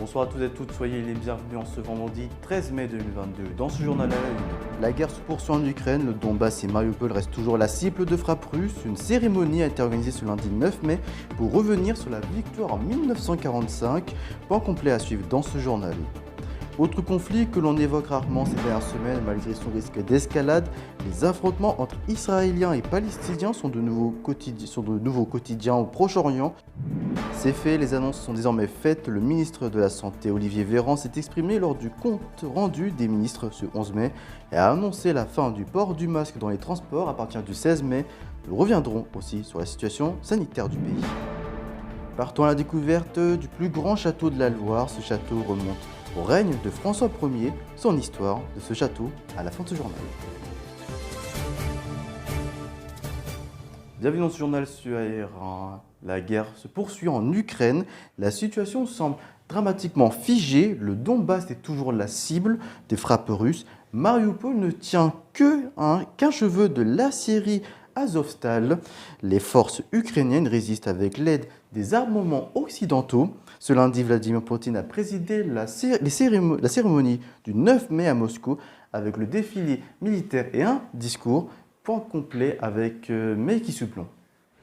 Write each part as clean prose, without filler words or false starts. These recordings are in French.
Bonsoir à tous et toutes, soyez les bienvenus en ce vendredi 13 mai 2022. Dans ce journal à la une, la guerre se poursuit en Ukraine, le Donbass et Mariupol restent toujours la cible de frappes russes. Une cérémonie a été organisée ce lundi 9 mai pour revenir sur la victoire en 1945. Point complet à suivre dans ce journal. Autre conflit que l'on évoque rarement ces dernières semaines, malgré son risque d'escalade, les affrontements entre Israéliens et Palestiniens sont de nouveaux quotidiens au Proche-Orient. Ces faits, les annonces sont désormais faites. Le ministre de la Santé, Olivier Véran, s'est exprimé lors du compte rendu des ministres ce 11 mai et a annoncé la fin du port du masque dans les transports à partir du 16 mai. Nous reviendrons aussi sur la situation sanitaire du pays. Partons à la découverte du plus grand château de la Loire. Ce château remonte au règne de François Ier. Son histoire de ce château à la fin de ce journal. Bienvenue dans ce journal sur AR1. La guerre se poursuit en Ukraine. La situation semble dramatiquement figée. Le Donbass est toujours la cible des frappes russes. Mariupol ne tient qu'un cheveu de l'acierie Azovstal. Les forces ukrainiennes résistent avec l'aide des armements occidentaux. Ce lundi, Vladimir Poutine a présidé la cérémonie du 9 mai à Moscou avec le défilé militaire et un discours. Point complet avec Meiki Souplon.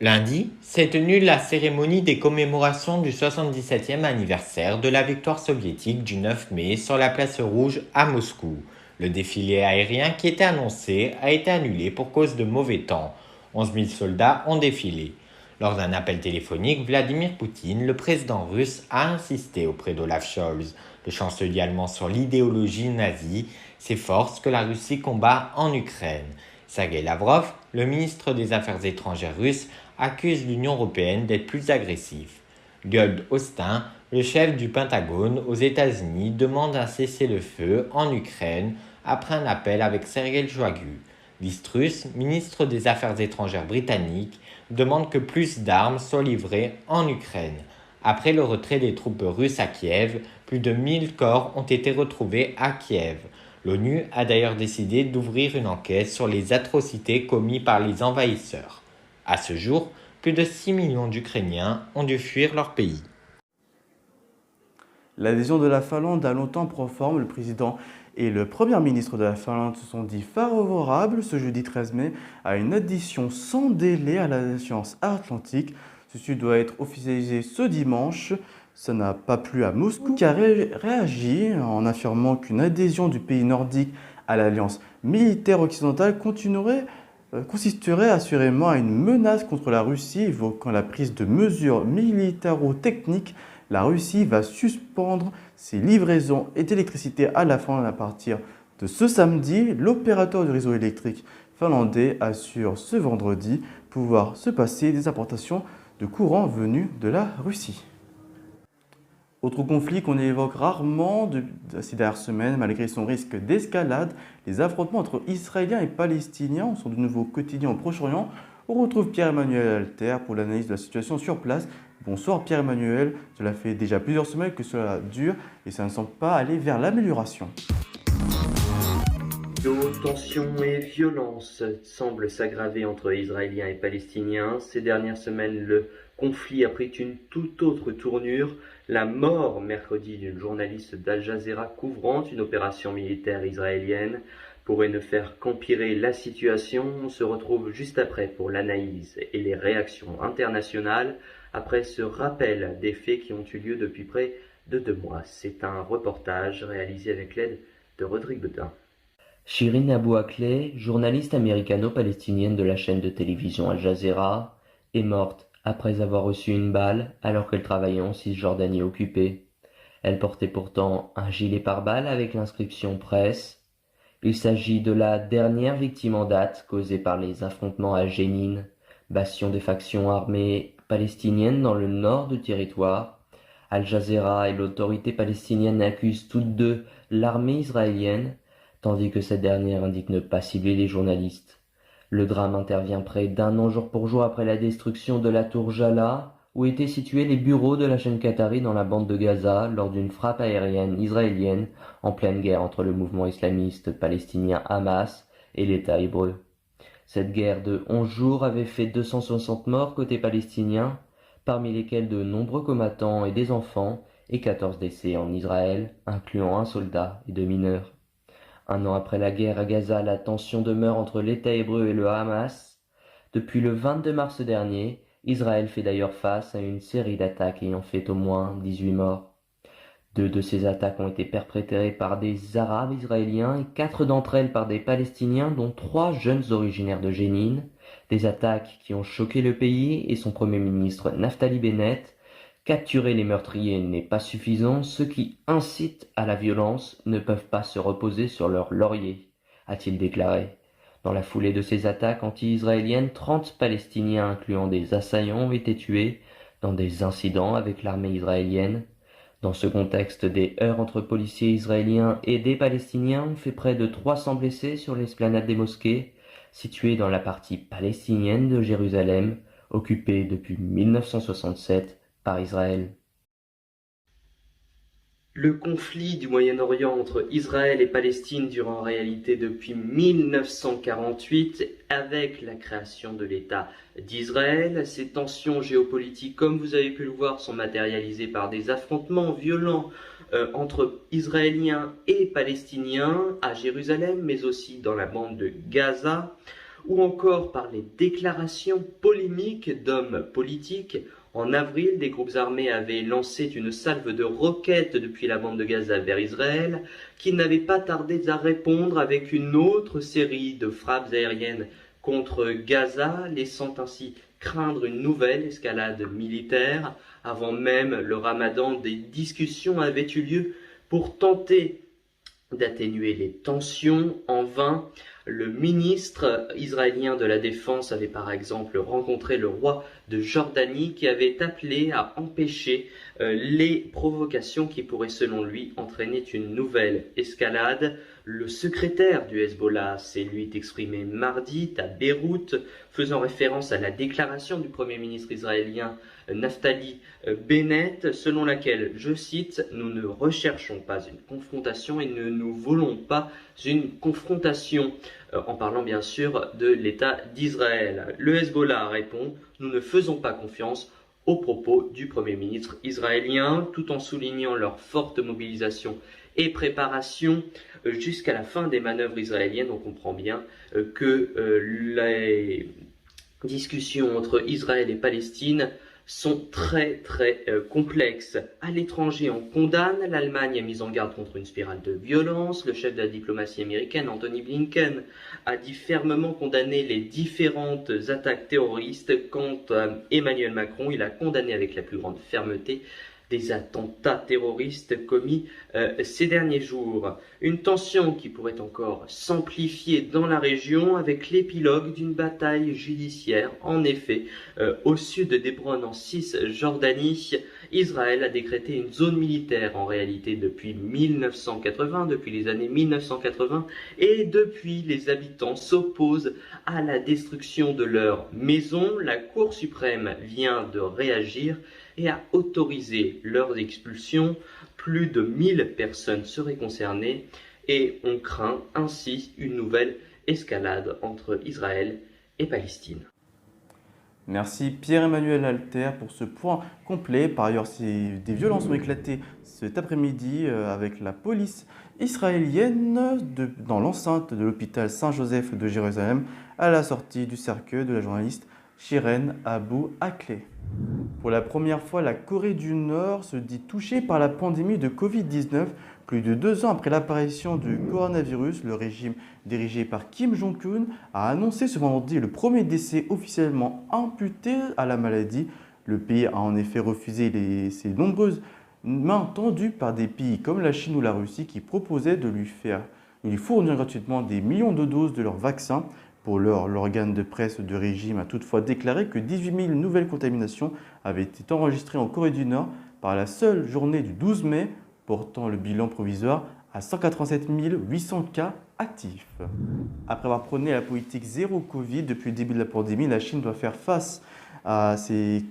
Lundi, s'est tenue la cérémonie des commémorations du 77e anniversaire de la victoire soviétique du 9 mai sur la place rouge à Moscou. Le défilé aérien qui était annoncé a été annulé pour cause de mauvais temps. 11 000 soldats ont défilé. Lors d'un appel téléphonique, Vladimir Poutine, le président russe, a insisté auprès d'Olaf Scholz, le chancelier allemand, sur l'idéologie nazie, ces forces que la Russie combat en Ukraine. Sergei Lavrov, le ministre des Affaires étrangères russe, accuse l'Union européenne d'être plus agressive. Lloyd Austin, le chef du Pentagone aux États-Unis, demande un cessez-le-feu en Ukraine après un appel avec Sergei Shoigu. Liz Truss, ministre des Affaires étrangères britannique, demande que plus d'armes soient livrées en Ukraine. Après le retrait des troupes russes à Kiev, plus de 1000 corps ont été retrouvés à Kiev. L'ONU a d'ailleurs décidé d'ouvrir une enquête sur les atrocités commises par les envahisseurs. À ce jour, plus de 6 millions d'Ukrainiens ont dû fuir leur pays. L'adhésion de la Finlande a longtemps proforme. Le président et le premier ministre de la Finlande se sont dit favorables ce jeudi 13 mai à une adhésion sans délai à l'Alliance Atlantique. Ceci doit être officialisé ce dimanche. Ça n'a pas plu à Moscou qui a réagi en affirmant qu'une adhésion du pays nordique à l'alliance militaire occidentale consisterait assurément à une menace contre la Russie, évoquant la prise de mesures militaro-techniques. La Russie va suspendre ses livraisons d'électricité à la Finlande à partir de ce samedi. L'opérateur du réseau électrique finlandais assure ce vendredi pouvoir se passer des importations de courant venus de la Russie. Autre conflit qu'on évoque rarement ces dernières semaines, malgré son risque d'escalade, les affrontements entre Israéliens et Palestiniens sont de nouveau quotidiens au Proche-Orient. On retrouve Pierre-Emmanuel Alter pour l'analyse de la situation sur place. Bonsoir Pierre-Emmanuel, cela fait déjà plusieurs semaines que cela dure et ça ne semble pas aller vers l'amélioration. Tensions et violences semblent s'aggraver entre Israéliens et Palestiniens. Ces dernières semaines, le conflit a pris une toute autre tournure. La mort mercredi d'une journaliste d'Al Jazeera couvrant une opération militaire israélienne pourrait ne faire qu'empirer la situation. On se retrouve juste après pour l'analyse et les réactions internationales après ce rappel des faits qui ont eu lieu depuis près de 2 mois. C'est un reportage réalisé avec l'aide de Rodrigue Bedin. Shirin Abu Akleh, journaliste américano-palestinienne de la chaîne de télévision Al Jazeera, est morte après avoir reçu une balle alors qu'elle travaillait en Cisjordanie occupée. Elle portait pourtant un gilet pare-balles avec l'inscription presse. Il s'agit de la dernière victime en date causée par les affrontements à Jénine, bastion des factions armées palestiniennes dans le nord du territoire. Al Jazeera et l'autorité palestinienne accusent toutes deux l'armée israélienne, tandis que cette dernière indique ne pas cibler les journalistes. Le drame intervient près d'un an jour pour jour après la destruction de la tour Jala, où étaient situés les bureaux de la chaîne qatari dans la bande de Gaza lors d'une frappe aérienne israélienne en pleine guerre entre le mouvement islamiste palestinien Hamas et l'État hébreu. Cette guerre de 11 jours avait fait 260 morts côté palestinien, parmi lesquels de nombreux combattants et des enfants, et 14 décès en Israël, incluant un soldat et 2 mineurs. Un an après la guerre à Gaza, la tension demeure entre l'État hébreu et le Hamas. Depuis le 22 mars dernier, Israël fait d'ailleurs face à une série d'attaques ayant fait au moins 18 morts. 2 de ces attaques ont été perpétrées par des Arabes israéliens et 4 d'entre elles par des Palestiniens, dont 3 jeunes originaires de Jénine. Des attaques qui ont choqué le pays et son premier ministre Naftali Bennett. Capturer les meurtriers n'est pas suffisant, ceux qui incitent à la violence ne peuvent pas se reposer sur leur laurier, a-t-il déclaré. Dans la foulée de ces attaques anti-israéliennes, 30 Palestiniens, incluant des assaillants, ont été tués dans des incidents avec l'armée israélienne. Dans ce contexte, des heurts entre policiers israéliens et des Palestiniens ont fait près de 300 blessés sur l'esplanade des mosquées, située dans la partie palestinienne de Jérusalem, occupée depuis 1967 par Israël. Le conflit du Moyen-Orient entre Israël et Palestine dure en réalité depuis 1948 avec la création de l'État d'Israël. Ces tensions géopolitiques, comme vous avez pu le voir, sont matérialisées par des affrontements violents entre Israéliens et Palestiniens à Jérusalem, mais aussi dans la bande de Gaza, ou encore par les déclarations polémiques d'hommes politiques. En avril, des groupes armés avaient lancé une salve de roquettes depuis la bande de Gaza vers Israël, qui n'avait pas tardé à répondre avec une autre série de frappes aériennes contre Gaza, laissant ainsi craindre une nouvelle escalade militaire. Avant même le Ramadan, des discussions avaient eu lieu pour tenter d'atténuer les tensions. En vain, le ministre israélien de la Défense avait par exemple rencontré le roi de Jordanie qui avait appelé à empêcher les provocations qui pourraient selon lui entraîner une nouvelle escalade. Le secrétaire du Hezbollah s'est lui exprimé mardi à Beyrouth, faisant référence à la déclaration du Premier ministre israélien Naftali Bennett, selon laquelle, je cite, « Nous ne recherchons pas une confrontation et ne nous voulons pas une confrontation », en parlant bien sûr de l'État d'Israël. Le Hezbollah répond « Nous ne faisons pas confiance » aux propos du Premier ministre israélien, tout en soulignant leur forte mobilisation et préparation jusqu'à la fin des manœuvres israéliennes. On comprend bien que les discussions entre Israël et Palestine sont très complexes. À l'étranger, on condamne. L'Allemagne a mis en garde contre une spirale de violence. Le chef de la diplomatie américaine, Anthony Blinken, a dit fermement condamner les différentes attaques terroristes. Quant à Emmanuel Macron, il a condamné avec la plus grande fermeté des attentats terroristes commis ces derniers jours. Une tension qui pourrait encore s'amplifier dans la région avec l'épilogue d'une bataille judiciaire. En effet, au sud d'Hébron en Cisjordanie, Israël a décrété une zone militaire en réalité depuis 1980, depuis les années 1980, et depuis les habitants s'opposent à la destruction de leurs maisons. La Cour suprême vient de réagir et a autorisé leur expulsion. Plus de 1000 personnes seraient concernées et on craint ainsi une nouvelle escalade entre Israël et Palestine. Merci Pierre-Emmanuel Alter pour ce point complet. Par ailleurs, des violences ont éclaté cet après-midi avec la police israélienne dans l'enceinte de l'hôpital Saint-Joseph de Jérusalem à la sortie du cercueil de la journaliste Shiren Abu Akleh. Pour la première fois, la Corée du Nord se dit touchée par la pandémie de Covid-19. Plus de 2 ans après l'apparition du coronavirus, le régime dirigé par Kim Jong-un a annoncé ce vendredi le premier décès officiellement imputé à la maladie. Le pays a en effet refusé ces nombreuses mains tendues par des pays comme la Chine ou la Russie qui proposaient de lui fournir gratuitement des millions de doses de leur vaccin. Pour l'heure, l'organe de presse du régime a toutefois déclaré que 18 000 nouvelles contaminations avaient été enregistrées en Corée du Nord par la seule journée du 12 mai, portant le bilan provisoire à 187 800 cas actifs. Après avoir prôné la politique zéro Covid depuis le début de la pandémie, la Chine doit faire face à ces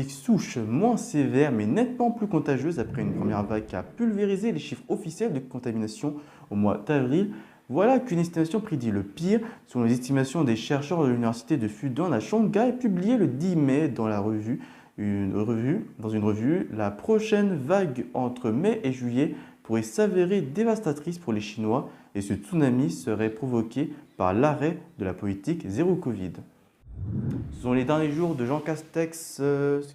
souches moins sévères mais nettement plus contagieuses après une première vague qui a pulvérisé les chiffres officiels de contamination au mois d'avril. Voilà qu'une estimation prédit le pire. Selon les estimations des chercheurs de l'université de Fudan à Shanghai, publiées le 10 mai dans la revue Dans une revue, la prochaine vague entre mai et juillet pourrait s'avérer dévastatrice pour les Chinois et ce tsunami serait provoqué par l'arrêt de la politique zéro Covid. Ce sont les derniers jours de Jean Castex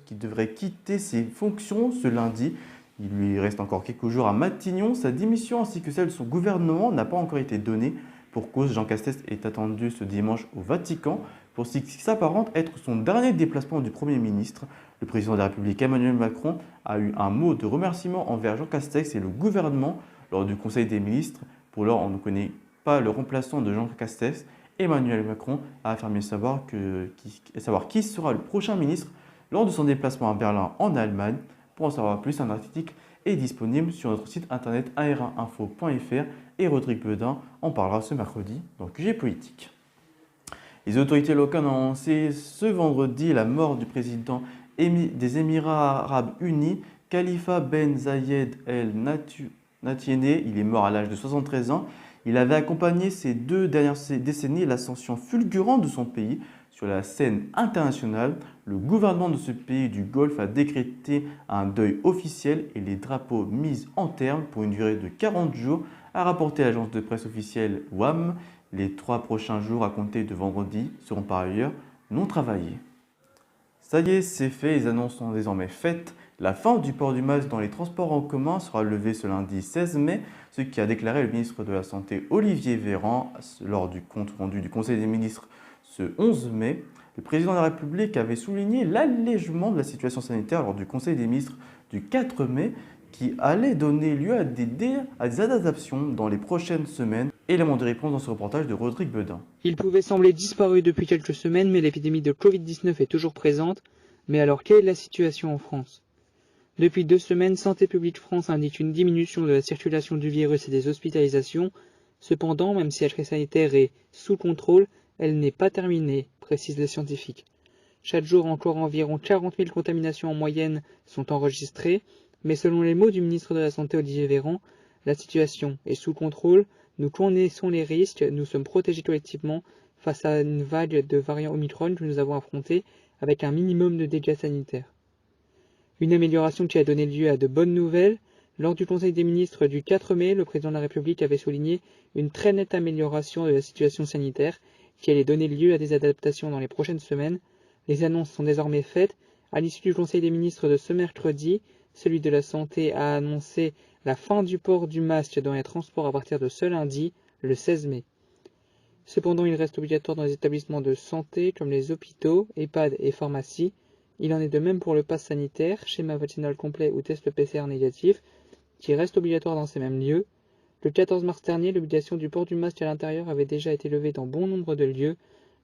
qui devrait quitter ses fonctions ce lundi. Il lui reste encore quelques jours à Matignon. Sa démission ainsi que celle de son gouvernement n'a pas encore été donnée. Pour cause, Jean Castex est attendu ce dimanche au Vatican pour ce qui s'apparente être son dernier déplacement du Premier ministre. Le président de la République Emmanuel Macron a eu un mot de remerciement envers Jean Castex et le gouvernement lors du Conseil des ministres. Pour l'heure, on ne connaît pas le remplaçant de Jean Castex. Emmanuel Macron a affirmé savoir qui sera le prochain ministre lors de son déplacement à Berlin en Allemagne. Pour en savoir plus, un article est disponible sur notre site internet ar1info.fr et Rodrigue Bedin en parlera ce mercredi dans QG Politique. Les autorités locales ont annoncé ce vendredi la mort du président des Émirats Arabes Unis, Khalifa Ben Zayed El Nahyan. Il est mort à l'âge de 73 ans. Il avait accompagné ces 2 dernières décennies l'ascension fulgurante de son pays sur la scène internationale. Le gouvernement de ce pays du Golfe a décrété un deuil officiel et les drapeaux mis en terme pour une durée de 40 jours, a rapporté l'agence de presse officielle WAM. Les 3 prochains jours à compter de vendredi seront par ailleurs non travaillés. Ça y est, c'est fait, les annonces sont désormais faites. La fin du port du masque dans les transports en commun sera levée ce lundi 16 mai, ce qui a déclaré le ministre de la Santé Olivier Véran lors du compte rendu du Conseil des ministres ce 11 mai. Le président de la République avait souligné l'allègement de la situation sanitaire lors du Conseil des ministres du 4 mai qui allait donner lieu à des adaptations dans les prochaines semaines. Élément de réponse dans ce reportage de Rodrigue Bedin. Il pouvait sembler disparu depuis quelques semaines, mais l'épidémie de Covid-19 est toujours présente. Mais alors, quelle est la situation en France ? Depuis 2 semaines, Santé publique France indique une diminution de la circulation du virus et des hospitalisations. Cependant, même si la crise sanitaire est sous contrôle, elle n'est pas terminée, précisent les scientifiques. Chaque jour, encore environ 40 000 contaminations en moyenne sont enregistrées, mais selon les mots du ministre de la Santé Olivier Véran, la situation est sous contrôle, nous connaissons les risques, nous sommes protégés collectivement face à une vague de variants Omicron que nous avons affrontée avec un minimum de dégâts sanitaires. Une amélioration qui a donné lieu à de bonnes nouvelles. Lors du Conseil des ministres du 4 mai, le président de la République avait souligné une très nette amélioration de la situation sanitaire qui allait donner lieu à des adaptations dans les prochaines semaines. Les annonces sont désormais faites. À l'issue du Conseil des ministres de ce mercredi, celui de la Santé a annoncé la fin du port du masque dans les transports à partir de ce lundi, le 16 mai. Cependant, il reste obligatoire dans les établissements de santé comme les hôpitaux, EHPAD et pharmacies. Il en est de même pour le pass sanitaire, schéma vaccinal complet ou test PCR négatif, qui reste obligatoire dans ces mêmes lieux. Le 14 mars dernier, l'obligation du port du masque à l'intérieur avait déjà été levée dans bon nombre de lieux.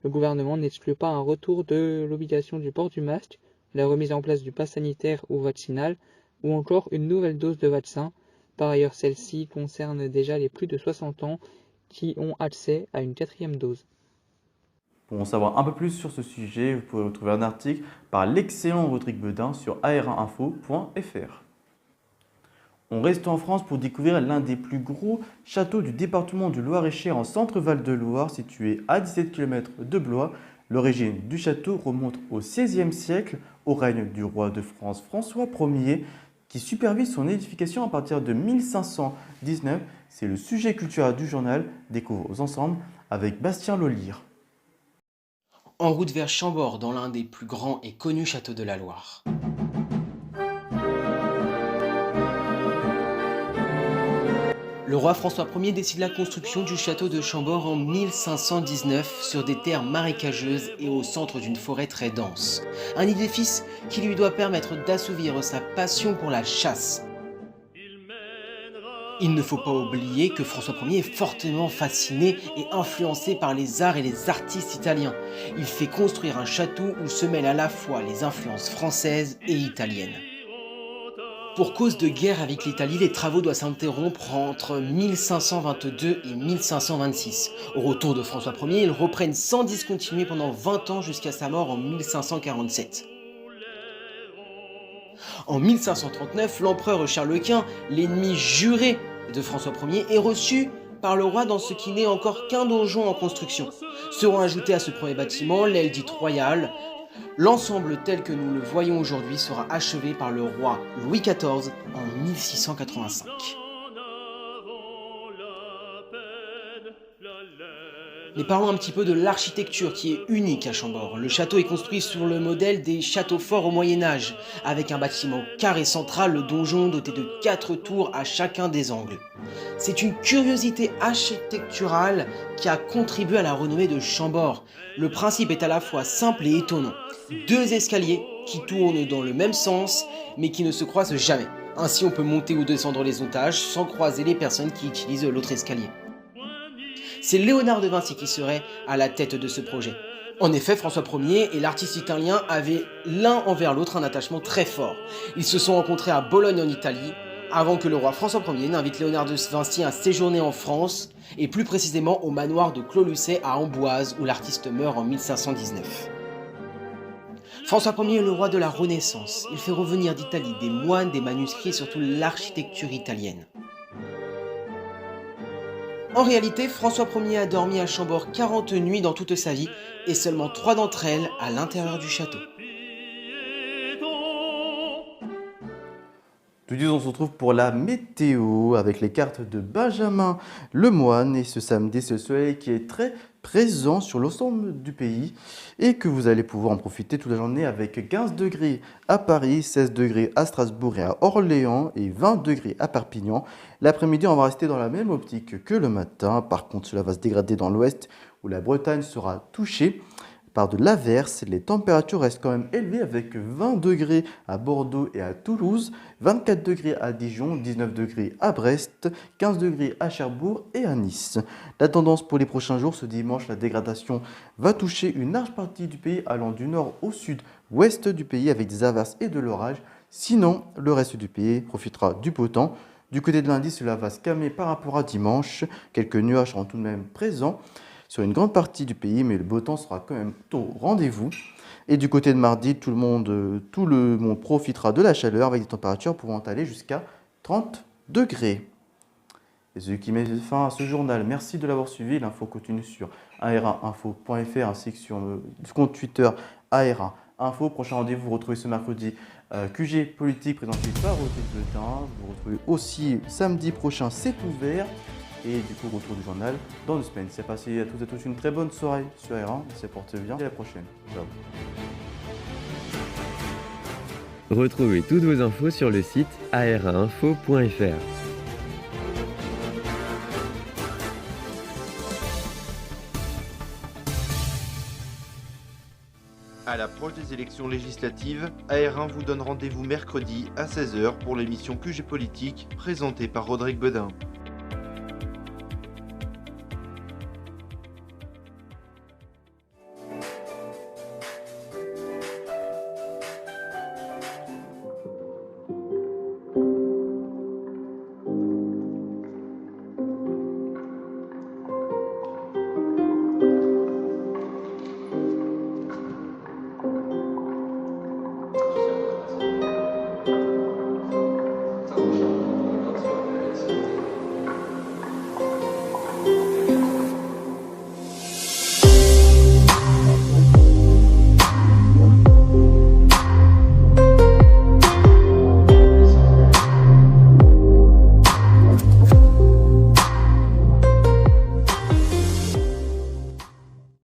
Le gouvernement n'exclut pas un retour de l'obligation du port du masque, la remise en place du pass sanitaire ou vaccinal, ou encore une nouvelle dose de vaccin. Par ailleurs, celle-ci concerne déjà les plus de 60 ans qui ont accès à une 4e dose. Pour en savoir un peu plus sur ce sujet, vous pouvez retrouver un article par l'excellent Rodrigue Bedin sur ar1info.fr. On reste en France pour découvrir l'un des plus gros châteaux du département du Loir-et-Cher en centre-Val de Loire, situé à 17 km de Blois. L'origine du château remonte au XVIe siècle, au règne du roi de France François Ier, qui supervise son édification à partir de 1519. C'est le sujet culturel du journal. Découvre ensemble avec Bastien Lolire. En route vers Chambord, dans l'un des plus grands et connus châteaux de la Loire. Le roi François Ier décide la construction du château de Chambord en 1519 sur des terres marécageuses et au centre d'une forêt très dense. Un édifice qui lui doit permettre d'assouvir sa passion pour la chasse. Il ne faut pas oublier que François Ier est fortement fasciné et influencé par les arts et les artistes italiens. Il fait construire un château où se mêlent à la fois les influences françaises et italiennes. Pour cause de guerre avec l'Italie, les travaux doivent s'interrompre entre 1522 et 1526. Au retour de François Ier, ils reprennent sans discontinuer pendant 20 ans jusqu'à sa mort en 1547. En 1539, l'empereur Charles Quint, l'ennemi juré de François Ier, est reçu par le roi dans ce qui n'est encore qu'un donjon en construction. Seront ajoutés à ce premier bâtiment l'aile dite royale, L'ensemble tel que nous le voyons aujourd'hui sera achevé par le roi Louis XIV en 1685. Mais parlons un petit peu de l'architecture qui est unique à Chambord. Le château est construit sur le modèle des châteaux forts au Moyen-Âge, avec un bâtiment carré central, le donjon doté de 4 tours à chacun des angles. C'est une curiosité architecturale qui a contribué à la renommée de Chambord. Le principe est à la fois simple et étonnant. 2 escaliers qui tournent dans le même sens, mais qui ne se croisent jamais. Ainsi, on peut monter ou descendre les étages sans croiser les personnes qui utilisent l'autre escalier. C'est Léonard de Vinci qui serait à la tête de ce projet. En effet, François Ier et l'artiste italien avaient l'un envers l'autre un attachement très fort. Ils se sont rencontrés à Bologne en Italie, avant que le roi François Ier n'invite Léonard de Vinci à séjourner en France, et plus précisément au manoir de Clos-Lucé à Amboise, où l'artiste meurt en 1519. François Ier est le roi de la Renaissance. Il fait revenir d'Italie des moines, des manuscrits et surtout l'architecture italienne. En réalité, François Ier a dormi à Chambord 40 nuits dans toute sa vie, et seulement 3 d'entre elles à l'intérieur du château. Tout de suite, on se retrouve pour la météo avec les cartes de Benjamin Lemoine. Et ce samedi, c'est le soleil qui est très présent sur l'ensemble du pays et que vous allez pouvoir en profiter toute la journée avec 15 degrés à Paris, 16 degrés à Strasbourg et à Orléans et 20 degrés à Perpignan. L'après-midi, on va rester dans la même optique que le matin. Par contre, cela va se dégrader dans l'ouest où la Bretagne sera touchée par de l'averse. Les températures restent quand même élevées avec 20 degrés à Bordeaux et à Toulouse, 24 degrés à Dijon, 19 degrés à Brest, 15 degrés à Cherbourg et à Nice. La tendance pour les prochains jours, ce dimanche, la dégradation va toucher une large partie du pays allant du nord au sud-ouest du pays avec des averses et de l'orage. Sinon, le reste du pays profitera du beau temps. Du côté de lundi, cela va se calmer par rapport à dimanche. Quelques nuages seront tout de même présents sur une grande partie du pays, mais le beau temps sera quand même au rendez-vous. Et du côté de mardi, tout le monde profitera de la chaleur avec des températures pouvant aller jusqu'à 30 degrés. Et ce qui met fin à ce journal. Merci de l'avoir suivi. L'info continue sur ara-info.fr ainsi que sur le compte Twitter ARA Info. Prochain rendez-vous, vous retrouvez ce mercredi QG Politique présenté par Roger Bletin. Vous retrouvez aussi samedi prochain C'est ouvert. Et du coup, retour du journal dans 2 semaines. C'est passé à tous et à tous une très bonne soirée sur R1. C'est portez bien. Et à la prochaine. Ciao. Retrouvez toutes vos infos sur le site ara-info.fr. À l'approche des élections législatives, AR1 vous donne rendez-vous mercredi à 16h pour l'émission QG Politique présentée par Rodrigue Bedin.